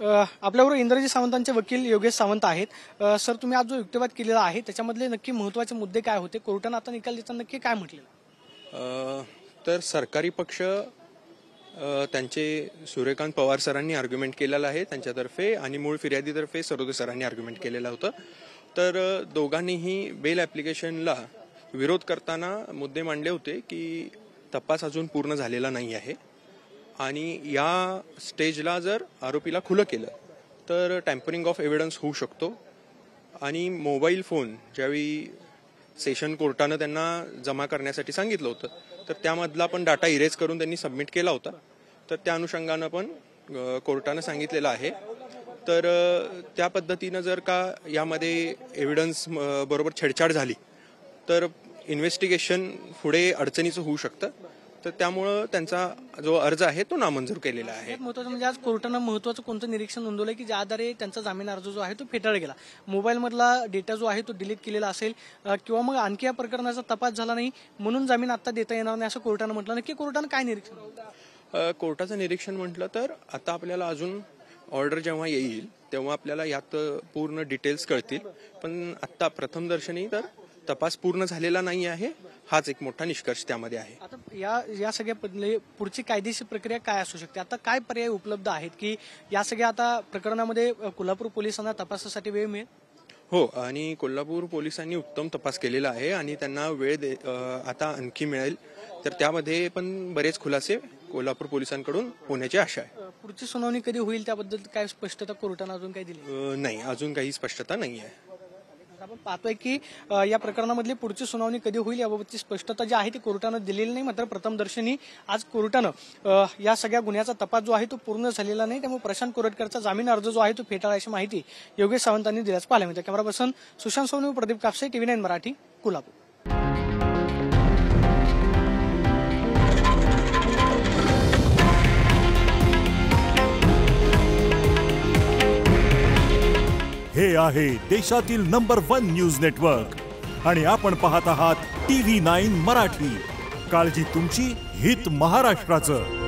आपल्याबरोबर इंद्रजीत सावंतांचे वकील योगेश सावंत आहेत. सर, तुम्ही आज जो युक्तिवाद केलेला आहे त्याच्यामधले नक्की महत्त्वाचे मुद्दे काय होते? कोर्टाने आता निकाल देताना नक्की काय म्हटलेलं? तर सरकारी पक्ष त्यांचे सूर्यकांत पवार सरांनी आर्ग्युमेंट केलेला आहे त्यांच्यातर्फे आणि मूळ फिर्यादीतर्फे सरोदे सरांनी आर्ग्युमेंट केलेलं होतं. तर दोघांनीही बेल ॲप्लिकेशनला विरोध करताना मुद्दे मांडले होते की तपास अजून पूर्ण झालेला नाही आहे आणि या स्टेजला जर आरोपीला खुलं केलं तर टॅम्परिंग ऑफ एव्हिडन्स होऊ शकतो आणि मोबाईल फोन ज्यावेळी सेशन कोर्टानं त्यांना जमा करण्यासाठी सांगितलं होतं तर त्यामधला पण डाटा इरेज करून त्यांनी सबमिट केला होता. तर त्या अनुषंगानं पण कोर्टानं सांगितलेलं आहे. तर त्या पद्धतीनं जर का यामध्ये एव्हिडन्स बरोबर छेडछाड झाली तर इन्व्हेस्टिगेशन पुढे अडचणीचं होऊ शकतं. तर त्यामुळं त्यांचा जो अर्ज आहे तो नामंजूर केलेला आहे. महत्त्वाचं म्हणजे आज कोर्टानं महत्त्वाचं कोणतं निरीक्षण नोंदवलं की ज्या आधारे त्यांचा जामीन अर्ज जो आहे तो फेटाळला गेला, मोबाईलमधला डेटा जो आहे तो डिलीट केलेला असेल किंवा मग आणखी या प्रकरणाचा तपास झाला नाही म्हणून जामीन आता देता येणार नाही असं कोर्टानं म्हटलं. नक्की कोर्टानं काय निरीक्षण? कोर्टाचं निरीक्षण म्हटलं तर आता आपल्याला अजून ऑर्डर जेव्हा येईल तेव्हा आपल्याला यात पूर्ण डिटेल्स कळतील. पण आत्ता प्रथमदर्शनी तर तपास पूर्ण झालेला नाही आहे, हाच एक मोठा निष्कर्ष त्यामध्ये आहे. आता या सगळ्या पुढची कायदेशीर प्रक्रिया काय असू शकते? आता काय पर्याय उपलब्ध आहेत की या सगळ्या आता प्रकरणामध्ये कोल्हापूर पोलिसांना तपासासाठी वेळ मिळेल? हो, आणि कोल्हापूर पोलिसांनी उत्तम तपास केलेला आहे आणि त्यांना वेळ आता आणखी मिळेल. तर त्यामध्ये पण बरेच खुलासे कोल्हापूर पोलिसांकडून होण्याची आशा आहे. पुढची सुनावणी कधी होईल त्याबद्दल काय स्पष्टता कोर्टानं अजून काही दिली? नाही, अजून काही स्पष्टता नाही आहे. आपण पाहतोय की या प्रकरणामधली पुढची सुनावणी कधी होईल याबाबतची स्पष्टता जी आहे ती कोर्टानं दिलेली नाही. मात्र प्रथमदर्शनी आज कोर्टानं या सगळ्या गुन्ह्याचा तपास जो आहे तो पूर्ण झालेला नाही, त्यामुळे प्रशांत कोरटकरचा जामीन अर्ज जो आहे तो फेटाळा अशी माहिती योगेश सावंतांनी दिल्याचं पाहायला मिळतं. Camera person Sushant Sonu, Pradeep Kapse, TV9 Marathi, Kolhapur. हे आहे देशातील नंबर 1 न्यूज नेटवर्क आणि आपण पाहत आहात TV9 मराठी. काळजी तुमची, हित महाराष्ट्राचं.